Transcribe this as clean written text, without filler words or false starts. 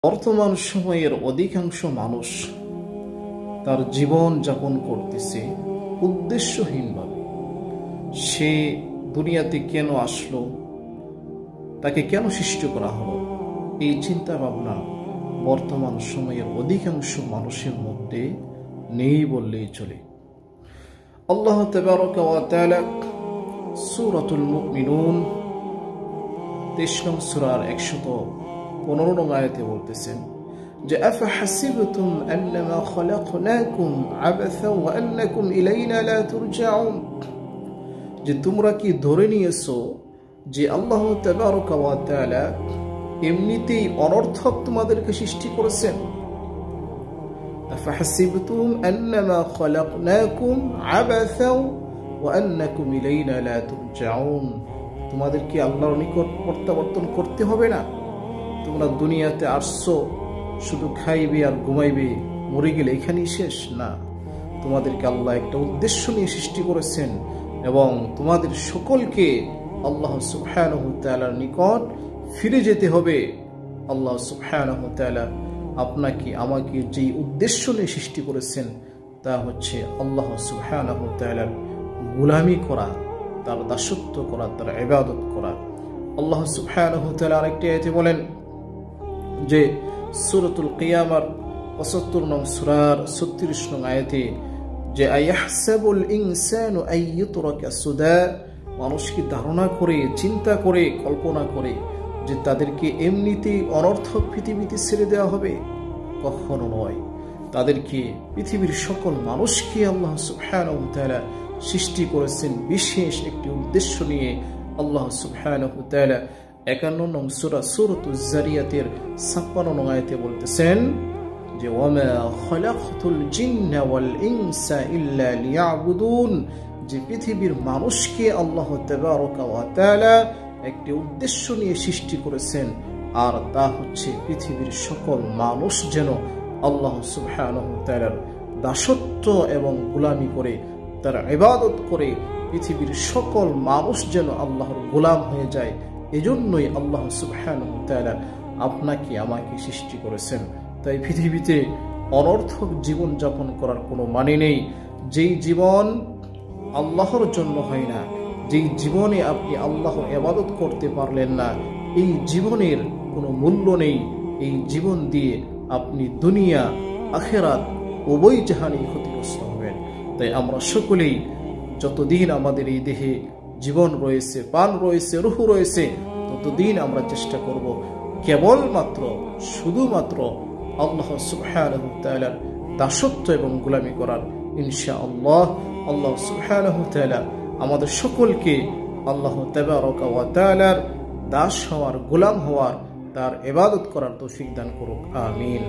বর্তমান সময়ের অধিকাংশ মানুষ তার জীবন যাপন করতেছে উদ্দেশ্যহীনভাবে। সে দুনিয়াতে কেন আসলো, তাকে কেন সৃষ্টি করা হলো, এই চিন্তা ভাবনা বর্তমান সময়ের অধিকাংশ মানুষের মধ্যে নেই বললেই চলে। আল্লাহ তাবারাকা ওয়া তাআলা সূরাতুল মুমিনুন 23 নং সূরার 115 নং আয়াতে বলতেছেন যে আফাহাসিবতুম আন্নামা খলাকনাকুম আবাসা ওয়া আন্নাকুম ইলাইনা লা তুরজাউন, যে তোমরা কি ধরে নিয়েছো যে আল্লাহ তাবারাকা ওয়া তাআলা এমনিতেই অনর্থক তোমাদেরকে সৃষ্টি করেছেন। আফাহাসিবতুম আন্নামা খলাকনাকুম আবাসা ওয়া আন্নাকুম ইলাইনা লা তুরজাউন, তোমাদের কি আল্লাহর নিকট প্রত্যাবর্তন করতে হবে না? তোমরা দুনিয়াতে আসছো শুধু খাইবে আর ঘুমাইবে, মরে গেলে এখানেই শেষ না। তোমাদেরকে আল্লাহ একটা উদ্দেশ্য নিয়ে সৃষ্টি করেছেন এবং তোমাদের সকলকে আল্লাহ সুবহানাহু ওয়া তাআলার নিকট ফিরে যেতে হবে। আল্লাহ সুবহানাহু ওয়া তাআলা আপনাকে আমাকে যেই উদ্দেশ্য নিয়ে সৃষ্টি করেছেন তা হচ্ছে আল্লাহ সুবহানাহু ওয়া তাআলার গোলামি করা, তার দাসত্ব করা, তার ইবাদত করা। আল্লাহ সুবহানাহু ওয়া তাআলা আরেকটি আয়াতে বলেন যে সূরাতুল কিয়ামার 75 নং সূরার 36 নং আয়াতে যে আয়াহসাবুল ইনসানু আইয়ুতরাকা সুদা, মানুষ কি ধারণা করে, চিন্তা করে, কল্পনা করে যে তাদেরকে এমনিতেই অনর্থক পৃথিবীতে ছেড়ে দেওয়া হবে? কখনো নয়। তাদেরকে, পৃথিবীর সকল মানুষকে আল্লাহ সুবহানাহু ওয়া তাআলা সৃষ্টি করেছেন বিশেষ একটি উদ্দেশ্য নিয়ে। আল্লাহ সুবহানাহু ওয়া তাআলা 51 নং সূরা সূরাতুজ যারিয়াতের 56 নং আয়াতে বলতেছেন যে ওয়ামা খালাকতুল জিন্না ওয়াল ইনসা ইল্লা লিয়াবুদুন, যে পৃথিবীর মানুষকে আল্লাহ তাবারাকা ওয়া তাআলা একটি উদ্দেশ্য নিয়ে সৃষ্টি করেছেন, আর তা হচ্ছে পৃথিবীর সকল মানুষ যেন আল্লাহ সুবহানাহু ওয়া তাআলার দাসত্ব এবং গোলামি করে, তার ইবাদত করে, পৃথিবীর সকল মানুষ যেন আল্লাহর গোলাম হয়ে যায়। এজন্যই আল্লাহ সুবহানাহু ওয়া তাআলা আপনাকে আমাকে সৃষ্টি করেছেন। তাই পৃথিবীতে অনর্থক জীবন যাপন করার কোনো মানে নেই। যেই জীবন আল্লাহর জন্য হয় না, যেই জীবনে আপনি আল্লাহর ইবাদত করতে পারলেন না, এই জীবনের কোনো মূল্য নেই। এই জীবন দিয়ে আপনি দুনিয়া আখিরাত উভয় জাহানেই ক্ষতিগ্রস্ত হবেন। তাই আমরা সকলেই যতদিন আমাদের এই দেহে জীবন রয়েছে, প্রাণ রয়েছে, রূহ রয়েছে, ততদিন আমরা চেষ্টা করব কেবলমাত্র শুধুমাত্র আল্লাহ সুবহানাহু ওয়া তাআলার দাসত্ব এবং গোলামি করার। ইনশাআল্লাহ আল্লাহ সুবহানাহু ওয়া তাআলা আমাদের সকলকে আল্লাহ তাবারাকা ওয়া তাআলার দাস হওয়ার, গোলাম হওয়ার, তার ইবাদত করার তৌফিক দান করুক। আমিন।